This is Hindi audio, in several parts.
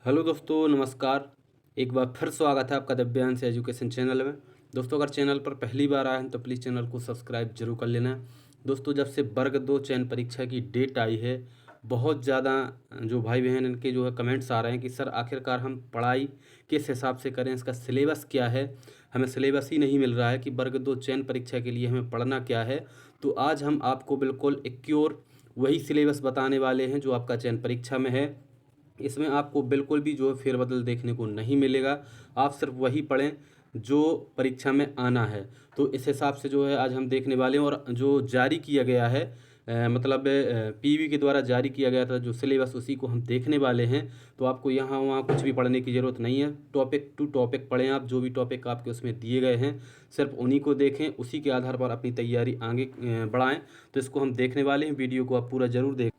हेलो दोस्तों, नमस्कार। एक बार फिर स्वागत है आपका दिव्यांश एजुकेशन चैनल में। दोस्तों, अगर चैनल पर पहली बार आए हैं तो प्लीज़ चैनल को सब्सक्राइब जरूर कर लेना। दोस्तों, जब से वर्ग 2 चयन परीक्षा की डेट आई है, बहुत ज़्यादा जो भाई बहन इनके जो है कमेंट्स आ रहे हैं कि सर आखिरकार हम पढ़ाई किस हिसाब से करें, इसका सिलेबस क्या है। हमें सिलेबस ही नहीं मिल रहा है कि वर्ग 2 चयन परीक्षा के लिए हमें पढ़ना क्या है। तो आज हम आपको बिल्कुल एक्योर वही सिलेबस बताने वाले हैं जो आपका चयन परीक्षा में है। इसमें आपको बिल्कुल भी जो है फेरबदल देखने को नहीं मिलेगा। आप सिर्फ वही पढ़ें जो परीक्षा में आना है। तो इस हिसाब से जो है आज हम देखने वाले हैं, और जो जारी किया गया है मतलब पीवी के द्वारा जारी किया गया था जो सिलेबस, उसी को हम देखने वाले हैं। तो आपको यहाँ वहाँ कुछ भी पढ़ने की ज़रूरत नहीं है। टॉपिक टू टॉपिक पढ़ें, आप जो भी टॉपिक आपके उसमें दिए गए हैं सिर्फ उन्हीं को देखें, उसी के आधार पर अपनी तैयारी आगे बढ़ाएं। तो इसको हम देखने वाले हैं, वीडियो को आप पूरा ज़रूर देखें।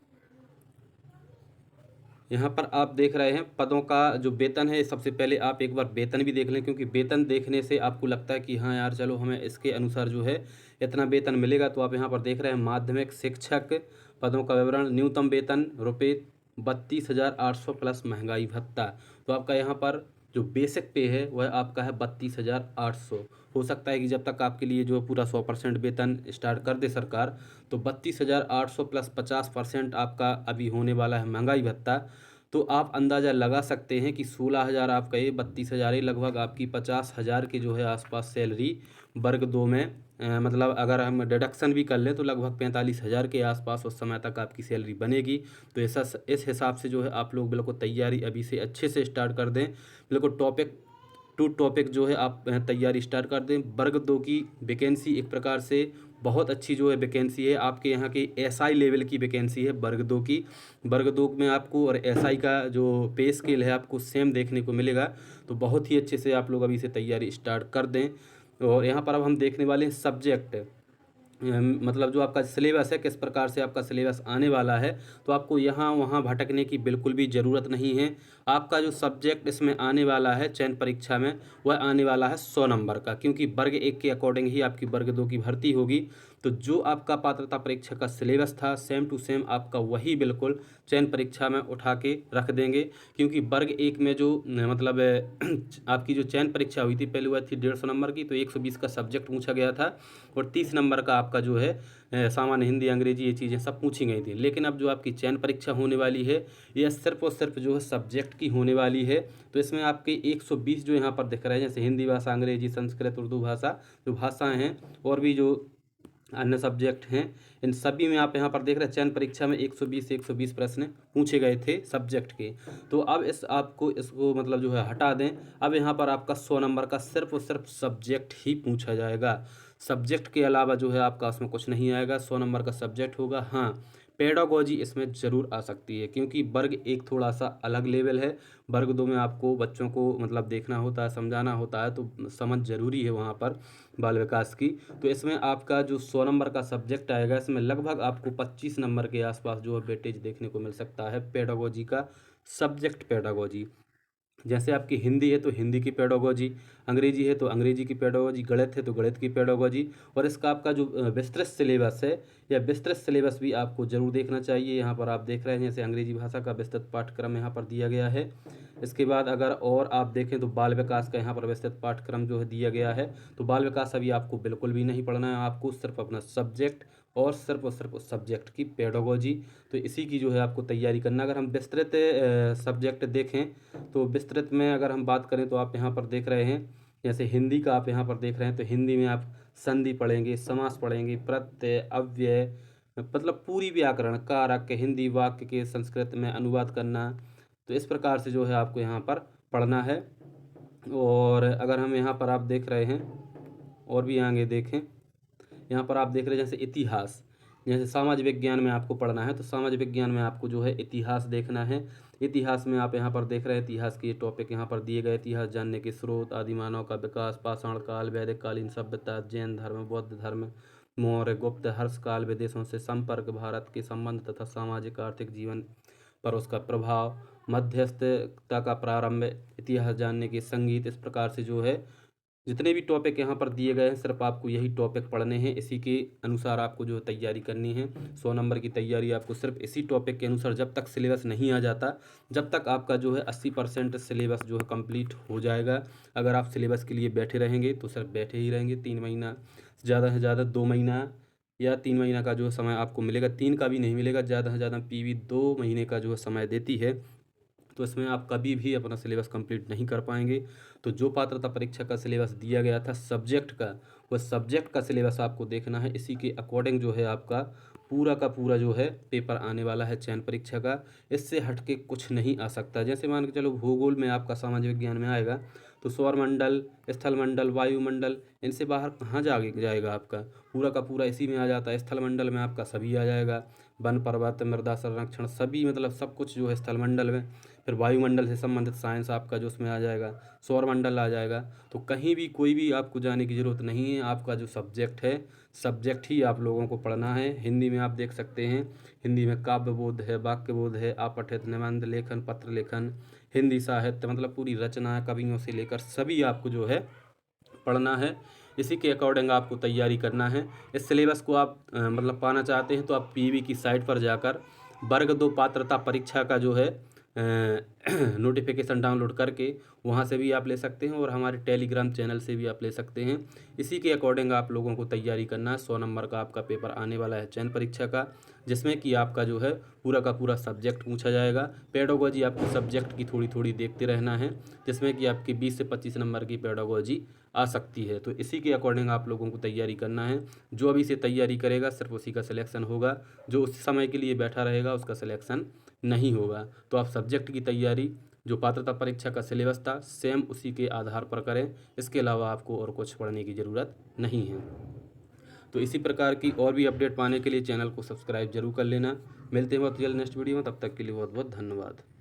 यहाँ पर आप देख रहे हैं पदों का जो वेतन है। सबसे पहले आप एक बार वेतन भी देख लें, क्योंकि वेतन देखने से आपको लगता है कि हाँ यार चलो हमें इसके अनुसार जो है इतना वेतन मिलेगा। तो आप यहाँ पर देख रहे हैं माध्यमिक शिक्षक पदों का विवरण। न्यूनतम वेतन रुपये 32,800 प्लस महंगाई भत्ता। तो आपका यहाँ पर जो बेसिक पे है वह आपका है 32,800। हो सकता है कि जब तक आपके लिए जो पूरा 100% वेतन स्टार्ट कर दे सरकार, तो 32,800 प्लस 50% आपका अभी होने वाला है महंगाई भत्ता। तो आप अंदाज़ा लगा सकते हैं कि 16,000 आपका ये 32,000 ही लगभग आपकी 50,000 के जो है आसपास सैलरी वर्ग 2 में मतलब अगर हम डिडक्शन भी कर लें तो लगभग 45,000 के आसपास उस समय तक आपकी सैलरी बनेगी। तो इस हिसाब से जो है आप लोग बिल्कुल तैयारी अभी से अच्छे से स्टार्ट कर दें। बिल्कुल टॉपिक टू टॉपिक जो है आप तैयारी स्टार्ट कर दें। वर्ग 2 की वैकेंसी एक प्रकार से बहुत अच्छी जो है वैकेंसी है। आपके यहाँ की एसआई लेवल की वैकेंसी है वर्ग 2 की। वर्ग 2 में आपको और एसआई का जो पे स्केल है आपको सेम देखने को मिलेगा। तो बहुत ही अच्छे से आप लोग अभी से तैयारी स्टार्ट कर दें। और यहाँ पर अब हम देखने वाले हैं सब्जेक्ट, मतलब जो आपका सिलेबस है, किस प्रकार से आपका सिलेबस आने वाला है। तो आपको यहाँ वहाँ भटकने की बिल्कुल भी ज़रूरत नहीं है। आपका जो सब्जेक्ट इसमें आने वाला है चयन परीक्षा में, वह आने वाला है 100 नंबर का, क्योंकि वर्ग 1 के अकॉर्डिंग ही आपकी वर्ग 2 की भर्ती होगी। तो जो आपका पात्रता परीक्षा का सिलेबस था सेम टू सेम आपका वही बिल्कुल चयन परीक्षा में उठा के रख देंगे। क्योंकि वर्ग 1 में जो मतलब आपकी जो चयन परीक्षा हुई थी पहले वह थी 150 नंबर की, तो 120 का सब्जेक्ट पूछा गया था और 30 नंबर का आपका जो है सामान्य हिंदी अंग्रेजी ये चीज़ें सब पूछी गई थी। लेकिन अब जो आपकी चयन परीक्षा होने वाली है यह सिर्फ और सिर्फ जो है सब्जेक्ट की होने वाली है। तो इसमें आपके 120 जो यहाँ पर दिख रहे हैं, जैसे हिंदी भाषा, अंग्रेजी, संस्कृत, उर्दू भाषा जो भाषाएं हैं और भी जो अन्य सब्जेक्ट हैं, इन सभी में आप यहाँ पर देख रहे हैं चयन परीक्षा में 120 प्रश्न पूछे गए थे सब्जेक्ट के। तो अब इसको मतलब जो है हटा दें। अब यहाँ पर आपका 100 नंबर का सिर्फ और सिर्फ सब्जेक्ट ही पूछा जाएगा। सब्जेक्ट के अलावा जो है आपका उसमें कुछ नहीं आएगा। 100 नंबर का सब्जेक्ट होगा। हाँ, पेडागोजी इसमें ज़रूर आ सकती है, क्योंकि वर्ग 1 थोड़ा सा अलग लेवल है। वर्ग 2 में आपको बच्चों को मतलब देखना होता है, समझाना होता है, तो समझ ज़रूरी है वहाँ पर बाल विकास की। तो इसमें आपका जो 100 नंबर का सब्जेक्ट आएगा, इसमें लगभग आपको 25 नंबर के आसपास जो है वेटेज देखने को मिल सकता है पेडागोजी का। सब्जेक्ट पेडागोजी, जैसे आपकी हिंदी है तो हिंदी की पेडागोजी, अंग्रेजी है तो अंग्रेजी की पेडागोजी, गणित है तो गणित की पेडागोजी। और इसका आपका जो विस्तृत सिलेबस है, या विस्तृत सिलेबस भी आपको जरूर देखना चाहिए। यहाँ पर आप देख रहे हैं जैसे अंग्रेजी भाषा का विस्तृत पाठ्यक्रम यहाँ पर दिया गया है। इसके बाद अगर और आप देखें तो बाल विकास का यहाँ पर विस्तृत पाठ्यक्रम जो है दिया गया है। तो बाल विकास अभी आपको बिल्कुल भी नहीं पढ़ना है, आपको सिर्फ अपना सब्जेक्ट और सिर्फ उस सब्जेक्ट की पेडागोजी, तो इसी की जो है आपको तैयारी करना। अगर हम विस्तृत सब्जेक्ट देखें तो विस्तृत में अगर हम बात करें तो आप यहाँ पर देख रहे हैं जैसे हिंदी का आप यहाँ पर देख रहे हैं, तो हिंदी में आप संधि पढ़ेंगे, समास पढ़ेंगे, प्रत्यय, अव्यय, मतलब पूरी व्याकरण, कारक, हिंदी वाक्य के संस्कृत में अनुवाद करना। तो इस प्रकार से जो है आपको यहाँ पर पढ़ना है। और अगर हम यहाँ पर आप देख रहे हैं और भी आगे देखें, यहाँ पर आप देख रहे हैं जैसे इतिहास, जैसे समाज विज्ञान में आपको पढ़ना है तो समाज विज्ञान में आपको जो है इतिहास देखना है। इतिहास में आप यहाँ पर देख रहे हैं इतिहास के टॉपिक यहाँ पर दिए गए। इतिहास जानने के स्रोत, आदि मानव का विकास, पाषाण काल, वैदिक कालीन सभ्यता, जैन धर्म, बौद्ध धर्म, मौर्य, गुप्त, हर्ष काल, विदेशों से संपर्क, भारत के संबंध तथा सामाजिक आर्थिक जीवन पर उसका प्रभाव, मध्यस्थता का प्रारंभ, इतिहास जानने के संगीत। इस प्रकार से जो है जितने भी टॉपिक यहाँ पर दिए गए हैं सिर्फ आपको यही टॉपिक पढ़ने हैं, इसी के अनुसार आपको जो है तैयारी करनी है। 100 नंबर की तैयारी आपको सिर्फ इसी टॉपिक के अनुसार, जब तक सिलेबस नहीं आ जाता, जब तक आपका जो है 80% सिलेबस जो है कंप्लीट हो जाएगा। अगर आप सिलेबस के लिए बैठे रहेंगे तो सिर्फ बैठे ही रहेंगे। 3 महीना, ज़्यादा से ज़्यादा 2 महीना या 3 महीना का जो है समय आपको मिलेगा, 3 का भी नहीं मिलेगा। ज़्यादा से ज़्यादा पीवी 2 महीने का जो है समय देती है, तो इसमें आप कभी भी अपना सिलेबस कंप्लीट नहीं कर पाएंगे। तो जो पात्रता परीक्षा का सिलेबस दिया गया था सब्जेक्ट का, वह सब्जेक्ट का सिलेबस आपको देखना है। इसी के अकॉर्डिंग जो है आपका पूरा का पूरा जो है पेपर आने वाला है चयन परीक्षा का। इससे हटके कुछ नहीं आ सकता। जैसे मान के चलो भूगोल में आपका सामाजिक विज्ञान में आएगा तो सौरमंडल, स्थलमंडल, वायुमंडल, इनसे बाहर कहाँ जाएगा आपका, पूरा का पूरा इसी में आ जाता है। स्थलमंडल में आपका सभी आ जाएगा, वन पर्वत, मृदा संरक्षण, सभी मतलब सब कुछ जो है स्थलमंडल में। फिर वायुमंडल से संबंधित साइंस आपका जो उसमें आ जाएगा, सौरमंडल आ जाएगा। तो कहीं भी कोई भी आपको जाने की ज़रूरत नहीं है। आपका जो सब्जेक्ट है, सब्जेक्ट ही आप लोगों को पढ़ना है। हिंदी में आप देख सकते हैं, हिंदी में काव्य बोध है, वाक्य बोध है, अपठित, निबंध लेखन, पत्र लेखन, हिंदी साहित्य, मतलब पूरी रचना कवियों से लेकर सभी आपको जो है पढ़ना है। इसी के अकॉर्डिंग आपको तैयारी करना है। इस सिलेबस को आप मतलब पाना चाहते हैं तो आप पीवी की साइट पर जाकर वर्ग 2 पात्रता परीक्षा का जो है नोटिफिकेशन डाउनलोड करके वहाँ से भी आप ले सकते हैं, और हमारे टेलीग्राम चैनल से भी आप ले सकते हैं। इसी के अकॉर्डिंग आप लोगों को तैयारी करना है। 100 नंबर का आपका पेपर आने वाला है चयन परीक्षा का, जिसमें कि आपका जो है पूरा का पूरा सब्जेक्ट पूछा जाएगा। पेडागोजी आपको सब्जेक्ट की थोड़ी थोड़ी देखते रहना है, जिसमें कि आपकी 20 से 25 नंबर की पेडागोजी आ सकती है। तो इसी के अकॉर्डिंग आप लोगों को तैयारी करना है। जो अभी से तैयारी करेगा सिर्फ उसी का सिलेक्शन होगा, जो उस समय के लिए बैठा रहेगा उसका सिलेक्शन नहीं होगा। तो आप सब्जेक्ट की तैयारी, जो पात्रता परीक्षा का सिलेबस था, सेम उसी के आधार पर करें। इसके अलावा आपको और कुछ पढ़ने की ज़रूरत नहीं है। तो इसी प्रकार की और भी अपडेट पाने के लिए चैनल को सब्सक्राइब जरूर कर लेना। मिलते हैं बहुत जल्द नेक्स्ट वीडियो में, तब तक के लिए बहुत बहुत धन्यवाद।